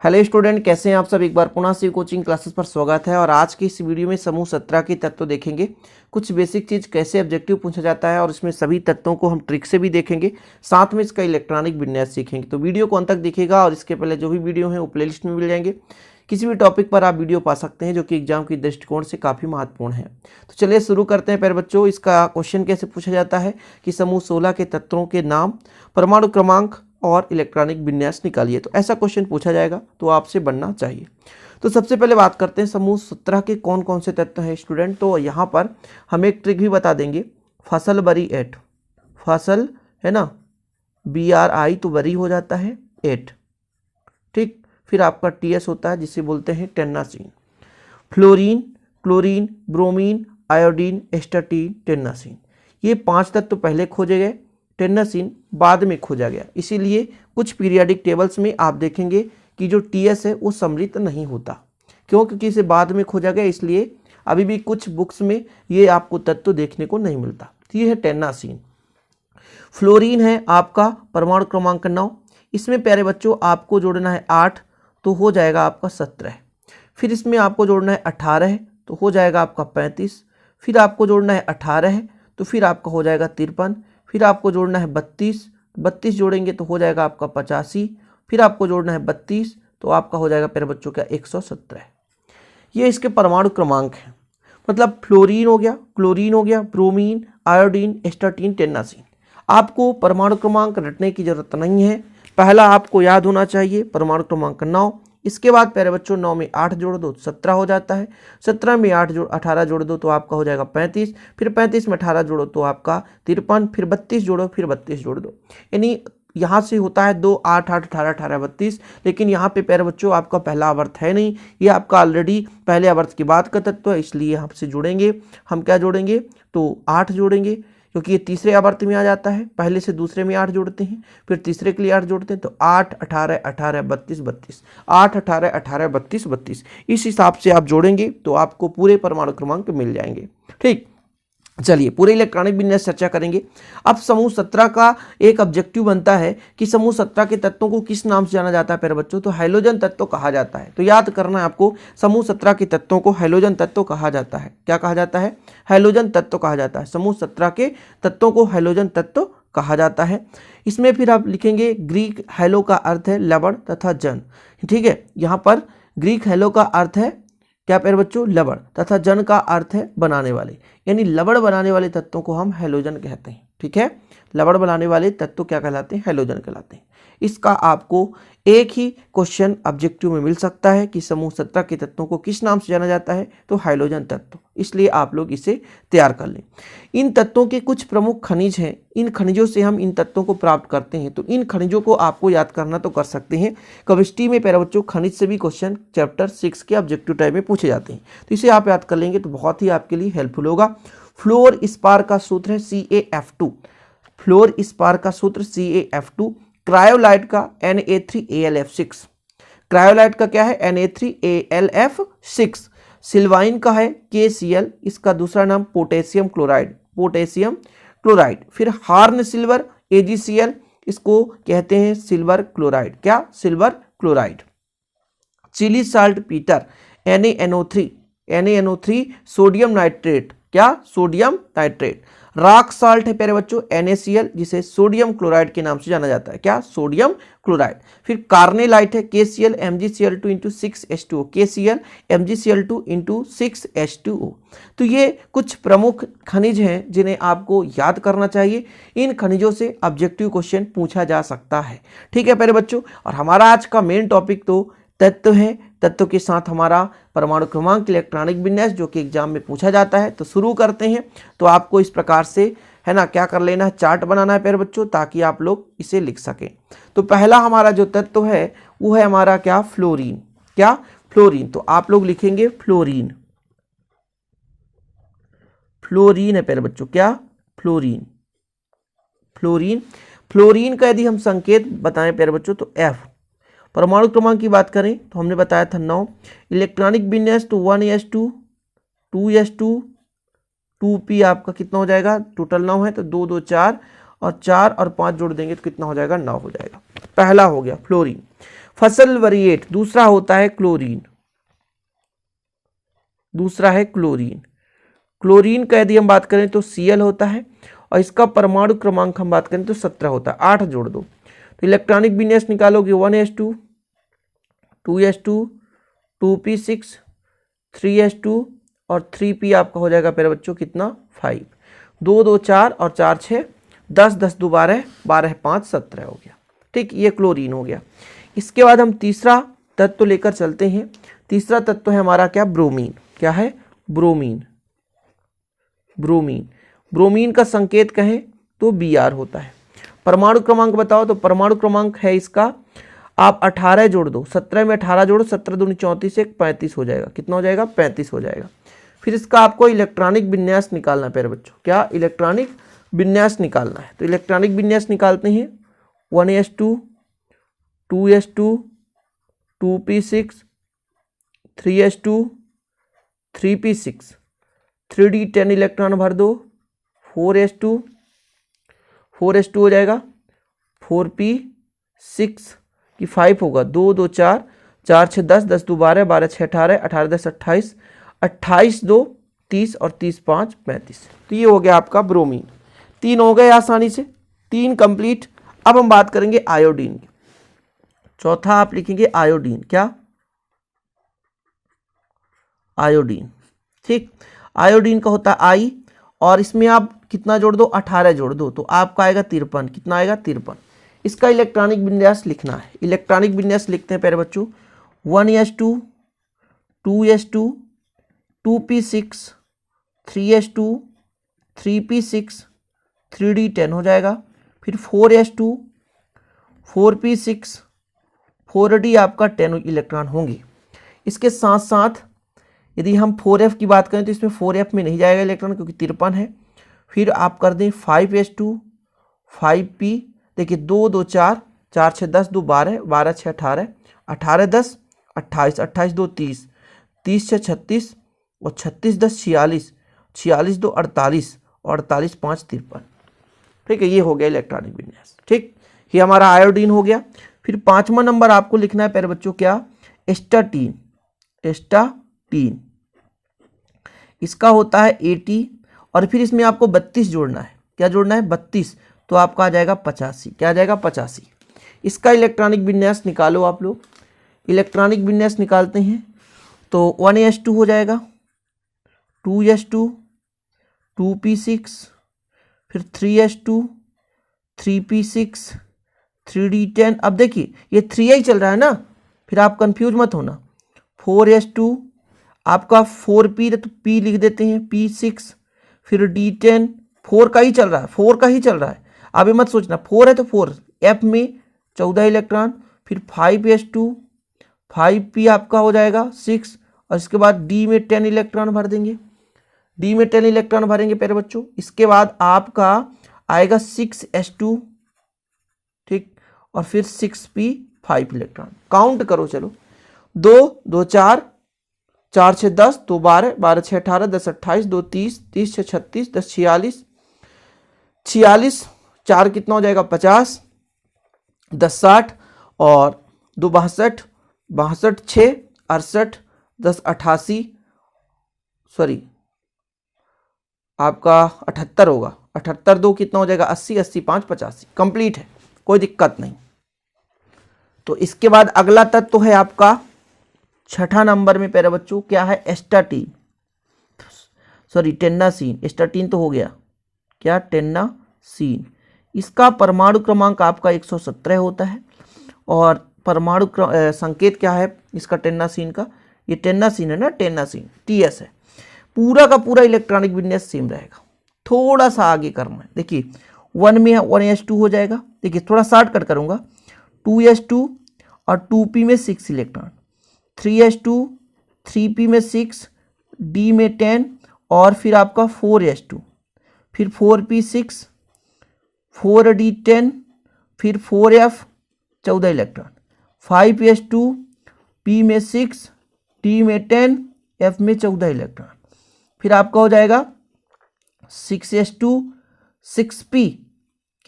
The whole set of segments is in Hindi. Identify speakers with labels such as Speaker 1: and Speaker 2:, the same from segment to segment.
Speaker 1: हेलो स्टूडेंट, कैसे हैं आप सब। एक बार पुनः से कोचिंग क्लासेस पर स्वागत है। और आज की इस वीडियो में समूह 17 के तत्व देखेंगे। कुछ बेसिक चीज़ कैसे ऑब्जेक्टिव पूछा जाता है और इसमें सभी तत्वों को हम ट्रिक से भी देखेंगे, साथ में इसका इलेक्ट्रॉनिक विन्यास सीखेंगे। तो वीडियो को अंत तक देखिएगा और इसके पहले जो भी वीडियो है वो प्लेलिस्ट में मिल जाएंगे। किसी भी टॉपिक पर आप वीडियो पा सकते हैं जो कि एग्जाम की दृष्टिकोण से काफ़ी महत्वपूर्ण है। तो चलिए शुरू करते हैं। प्यारे बच्चों, इसका क्वेश्चन कैसे पूछा जाता है कि समूह 16 के तत्वों के नाम, परमाणु क्रमांक और इलेक्ट्रॉनिक विन्यास निकालिए। तो ऐसा क्वेश्चन पूछा जाएगा तो आपसे बनना चाहिए। तो सबसे पहले बात करते हैं समूह 17 के कौन कौन से तत्व हैं स्टूडेंट। तो यहाँ पर हम एक ट्रिक भी बता देंगे। फसल बरी 8, फसल है ना, BRI तो बरी हो जाता है 8, ठीक। फिर आपका TS होता है जिसे बोलते हैं tennessine. Fluorine, chlorine, bromine, iodine, astatine, tennessine, ये 5 तत्व पहले खोजे गए, टेन्नासीन बाद में खोजा गया। इसीलिए कुछ पीरियाडिक टेबल्स में आप देखेंगे कि जो TS है वो सम्मिलित नहीं होता। क्यों? क्योंकि इसे बाद में खोजा गया, इसलिए अभी भी कुछ बुक्स में ये आपको तत्व देखने को नहीं मिलता। तो ये है टेन्नासीन। फ्लोरीन है आपका परमाणु क्रमांक 9। इसमें प्यारे बच्चों आपको जोड़ना है 8 तो हो जाएगा आपका 17। फिर इसमें आपको जोड़ना है 18 तो हो जाएगा आपका 35। फिर आपको जोड़ना है 18 तो फिर आपका हो जाएगा 53। फिर आपको जोड़ना है 32 जोड़ेंगे तो हो जाएगा आपका 85। फिर आपको जोड़ना है 32 तो आपका हो जाएगा प्यारे बच्चों क्या 117। ये इसके परमाणु क्रमांक हैं। मतलब फ्लोरीन हो गया, क्लोरीन हो गया, ब्रोमीन, आयोडीन, एस्टाटीन, टेन्नासीन। आपको परमाणु क्रमांक रटने की जरूरत नहीं है। पहला आपको याद होना चाहिए परमाणु क्रमांक 9। इसके बाद प्यारे बच्चों 9 में 8 जोड़ दो 17 हो जाता है। 17 में 18 जोड़ दो तो आपका हो जाएगा 35। फिर 35 में 18 जोड़ो तो आपका 53। फिर 32 जोड़ो, फिर 32 जोड़ दो। यानी यहाँ से होता है 2 8 8 18 18 32। लेकिन यहाँ पे प्यारे बच्चों आपका पहला आवर्त है नहीं, ये आपका ऑलरेडी पहले आवर्त के बाद का तत्व है, इसलिए आपसे जुड़ेंगे। हम क्या जोड़ेंगे तो 8 जोड़ेंगे, क्योंकि ये तीसरे आवर्त में आ जाता है। पहले से दूसरे में 8 जोड़ते हैं, फिर तीसरे के लिए 8 जोड़ते हैं। तो 8 18 18 32 32, 8 18 18 32 32, इस हिसाब से आप जोड़ेंगे तो आपको पूरे परमाणु क्रमांक मिल जाएंगे। ठीक, चलिए पूरे इलेक्ट्रॉनिक विन्यास चर्चा करेंगे। अब समूह 17 का एक ऑब्जेक्टिव बनता है कि समूह 17 के तत्वों को किस नाम से जाना जाता है प्यारे बच्चों। तो हैलोजन तत्व कहा जाता है। तो याद करना है आपको, समूह 17 के तत्वों को हैलोजन तत्व कहा जाता है। क्या कहा जाता है? हैलोजन तत्व कहा जाता है। समूह 17 के तत्वों को हैलोजन तत्व कहा जाता है। इसमें फिर आप लिखेंगे ग्रीक हैलो का अर्थ है लवण तथा जन। ठीक है, यहाँ पर ग्रीक हैलो का अर्थ है क्या प्यारे बच्चों? लवण, तथा जन का अर्थ है बनाने वाले। यानी लवण बनाने वाले तत्वों को हम हैलोजन कहते हैं। ठीक है, लवण बनाने वाले तत्व क्या कहलाते हैं? हैलोजन कहलाते हैं। इसका आपको एक ही क्वेश्चन ऑब्जेक्टिव में मिल सकता है कि समूह 17 के तत्वों को किस नाम से जाना जाता है। तो हैलोजन तत्व, इसलिए आप लोग इसे तैयार कर लें। इन तत्वों के कुछ प्रमुख खनिज हैं, इन खनिजों से हम इन तत्वों को प्राप्त करते हैं। तो इन खनिजों को आपको याद करना तो कर सकते हैं। केमिस्ट्री में प्यारे बच्चों खनिज से भी क्वेश्चन चैप्टर 6 के ऑब्जेक्टिव टाइप में पूछे जाते हैं। तो इसे आप याद कर लेंगे तो बहुत ही आपके लिए हेल्पफुल होगा। फ्लोर स्पार का सूत्र है CaF2। फ्लोर स्पार का सूत्र CaF2। क्रायोलाइट का Na3AlF6। क्रायोलाइट का क्या है? Na3AlF6। सिल्वाइन का है KCl, इसका दूसरा नाम पोटेशियम क्लोराइड, पोटेशियम क्लोराइड। फिर हार्न सिल्वर AgCl, इसको कहते हैं सिल्वर क्लोराइड। क्या? Silver chloride. Chile saltpetre NaNO3 sodium nitrate. क्या? Sodium nitrate. रॉक साल्ट है प्यारे बच्चों NaCl, जिसे सोडियम क्लोराइड के नाम से जाना जाता है। क्या? Sodium chloride. फिर कार्नेलाइट है KCl MgCl2 × 6H2O, KCl MgCl2 × 6H2O। तो ये कुछ प्रमुख खनिज हैं जिन्हें आपको याद करना चाहिए। इन खनिजों से ऑब्जेक्टिव क्वेश्चन पूछा जा सकता है। ठीक है प्यारे बच्चों, और हमारा आज का मेन टॉपिक तो तत्व है। तत्व के साथ हमारा परमाणु क्रमांक, इलेक्ट्रॉनिक विन्यास, जो कि एग्जाम में पूछा जाता है। तो शुरू करते हैं। तो आपको इस प्रकार से है ना क्या कर लेना है, चार्ट बनाना है प्यारे बच्चों, ताकि आप लोग इसे लिख सकें। तो पहला हमारा जो तत्व है वो है हमारा क्या? फ्लोरीन। क्या? फ्लोरीन। तो आप लोग लिखेंगे फ्लोरीन। फ्लोरीन है प्यारे बच्चों। क्या? फ्लोरीन। फ्लोरीन। फ्लोरीन का यदि हम संकेत बताएं प्यारे बच्चों तो F। परमाणु क्रमांक की बात करें तो हमने बताया था 9। इलेक्ट्रॉनिक विन्यास तो 1s2 2s2 2p आपका कितना हो जाएगा? टोटल 9 है तो 2 2 4 और 4 और 5 जोड़ देंगे तो कितना हो जाएगा, 9 हो जाएगा। पहला हो गया फ्लोरीन। फसल वरिएट दूसरा होता है क्लोरीन, दूसरा है क्लोरीन। क्लोरीन का यदि हम बात करें तो Cl होता है और इसका परमाणु क्रमांक हम बात करें तो 17 होता है। 8 जोड़ दो तो इलेक्ट्रॉनिक विन्यास निकालोगे 1s2 2s2 2p6 3s2 और 3p आपका हो जाएगा प्यारे बच्चों कितना 5। 2 2 4 और 4 6 10 10 2 12 12 5 17 हो गया। ठीक, ये क्लोरीन हो गया। इसके बाद हम तीसरा तत्व लेकर चलते हैं। तीसरा तत्व है हमारा क्या, ब्रोमीन। क्या है, ब्रोमीन। ब्रोमीन, ब्रोमीन का संकेत कहें तो Br होता है। परमाणु क्रमांक बताओ तो परमाणु क्रमांक है इसका, आप 18 जोड़ दो, 17 में 18 जोड़ो, 17 दूनी 34 एक 35 हो जाएगा। कितना हो जाएगा, 35 हो जाएगा। फिर इसका आपको इलेक्ट्रॉनिक विन्यास निकालना है प्यारे बच्चों। क्या, इलेक्ट्रॉनिक विन्यास निकालना है। तो इलेक्ट्रॉनिक विन्यास निकालते हैं 1s2 2s2 2p6 3s2 3p6 3d10 electron भर दो, 4s2 हो जाएगा, 4p6 की 5 होगा, 2 2 4 4 6 10 10 2 12 12 6 18 18 10 28 28 2 30 और 30 5 35। तो ये हो गया आपका ब्रोमीन। 3 हो गए आसानी से, 3 कंप्लीट। अब हम बात करेंगे आयोडीन की। चौथा आप लिखेंगे आयोडीन। क्या, आयोडीन। ठीक, आयोडीन का होता है आई और इसमें आप कितना जोड़ दो, 18 जोड़ दो तो आपका आएगा 53। कितना आएगा, 53। इसका इलेक्ट्रॉनिक विन्यास लिखना है। इलेक्ट्रॉनिक विन्यास लिखते हैं प्यारे बच्चों 1s2 2s2 2p6 3s2 3p6 3d10 हो जाएगा। फिर 4s2 4p6 4d आपका 10 इलेक्ट्रॉन होंगे। इसके साथ साथ यदि हम 4f की बात करें तो इसमें 4f में नहीं जाएगा इलेक्ट्रॉन क्योंकि 53 है। फिर आप कर दें 5s2 5p, देखिए 2 2 4 4 6 10 2 12 12 6 18 18 10 28 28 2 30 30 6 36 और 36 10 46 46 2 48 और 48 5 53। ठीक है, ये हो गया इलेक्ट्रॉनिक विन्यास। ठीक, ये हमारा आयोडीन हो गया। फिर 5वां नंबर आपको लिखना है प्यारे बच्चों, क्या, एस्टाटीन। एस्टाटीन इसका होता है 80 और फिर इसमें आपको 32 जोड़ना है। क्या जोड़ना है, 32, तो आपका आ जाएगा 85। क्या आ जाएगा, 85। इसका इलेक्ट्रॉनिक विन्यास निकालो आप लोग। इलेक्ट्रॉनिक विन्यास निकालते हैं तो 1s2 हो जाएगा, 2s2 2p6 फिर 3s2 3p6 3d10। अब देखिए ये 3i चल रहा है ना, फिर आप कंफ्यूज मत होना। 4s2 आपका 4p तो p लिख देते हैं, p6 फिर d10 4 का ही चल रहा है, 4 का ही चल रहा है। अभी मत सोचना 4 है तो 4, f में 14 इलेक्ट्रॉन, फिर 5s2 5p आपका हो जाएगा 6 और इसके बाद d में 10 इलेक्ट्रॉन भर देंगे। d में 10 इलेक्ट्रॉन भरेंगे प्यारे बच्चों। इसके बाद आपका आएगा 6s2, ठीक, और फिर 6p 5 इलेक्ट्रॉन। काउंट करो, चलो 2 2 4 4 6 10 2 12 12 6 18 10 28 2 30 30 6 36 10 46 46 4 कितना हो जाएगा 50 10 60 और 2 62 62 6 68 10 88 सॉरी आपका 78 होगा। 78 2 कितना हो जाएगा 80 80 5 85। कंप्लीट है, कोई दिक्कत नहीं। तो इसके बाद अगला तत्व तो है आपका 6ठा नंबर में प्यारे बच्चों, क्या है, एस्टाटीन। सॉरी टेन्नासीन। एस्टाटीन तो हो गया, क्या, टेन्नासीन। इसका परमाणु क्रमांक आपका 117 होता है और परमाणु संकेत क्या है इसका टेन्नासीन का, ये टेन्नासीन है ना, टेन्नासीन टीएस है। पूरा का पूरा इलेक्ट्रॉनिक विन्यास सेम रहेगा, थोड़ा सा आगे करना है। देखिए 1 में 1s2 हो जाएगा। देखिए थोड़ा शॉर्टकट करूंगा, 2s2 और 2p में 6 इलेक्ट्रॉन, 3s2 3p में 6 d में 10 और फिर आपका 4s2 फिर 4p6 4d10 फिर 4f 14 इलेक्ट्रॉन, 5s2 p में 6 d में 10 f में 14 इलेक्ट्रॉन। फिर आपका हो जाएगा 6s2 6p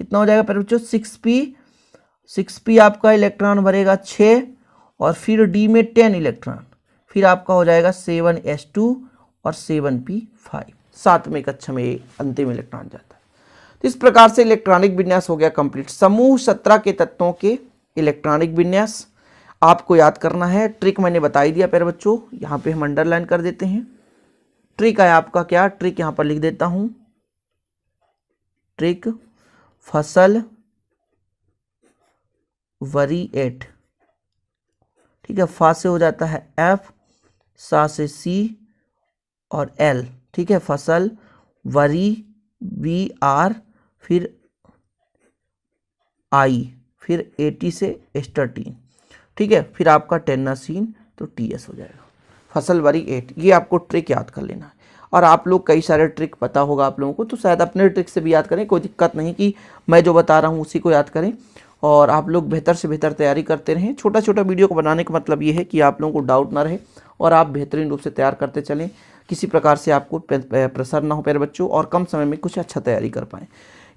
Speaker 1: कितना हो जाएगा प्यारे बच्चों 6p आपका इलेक्ट्रॉन भरेगा 6 और फिर d में 10 इलेक्ट्रॉन, फिर आपका हो जाएगा 7s2 और 7p5, 7 में कक्षा में अंतिम इलेक्ट्रॉन जाता है। तो इस प्रकार से इलेक्ट्रॉनिक विन्यास हो गया कंप्लीट। समूह 17 के तत्वों के इलेक्ट्रॉनिक विन्यास आपको याद करना है। ट्रिक मैंने बता ही दिया प्यारे बच्चों, यहाँ पे हम अंडरलाइन कर देते हैं। ट्रिक है आपका क्या, ट्रिक यहाँ पर लिख देता हूँ, ट्रिक फसल वरीएट, ठीक है। फा से हो जाता है एफ, सा से सी और एल, ठीक है। फसल वरी वी आर, फिर आई, फिर 80 से एस्टर्टीन, ठीक है। फिर आपका टेन्नासीन तो टीएस हो जाएगा। फसल वरी 8, ये आपको ट्रिक याद कर लेना है। और आप लोग कई सारे ट्रिक पता होगा आप लोगों को, तो शायद अपने ट्रिक से भी याद करें, कोई दिक्कत नहीं कि मैं जो बता रहा हूँ उसी को याद करें। और आप लोग बेहतर से बेहतर तैयारी करते रहें। छोटा छोटा वीडियो को बनाने का मतलब ये है कि आप लोगों को डाउट ना रहे और आप बेहतरीन रूप से तैयार करते चलें, किसी प्रकार से आपको प्रेशर ना हो प्यारे बच्चों, और कम समय में कुछ अच्छा तैयारी कर पाएँ।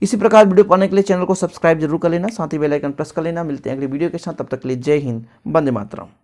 Speaker 1: इसी प्रकार वीडियो पाने के लिए चैनल को सब्सक्राइब जरूर कर लेना, साथ ही बेल आइकन प्रेस कर लेना। मिलते हैं अगली वीडियो के साथ, तब तक के लिए जय हिंद, वंदे मातरम।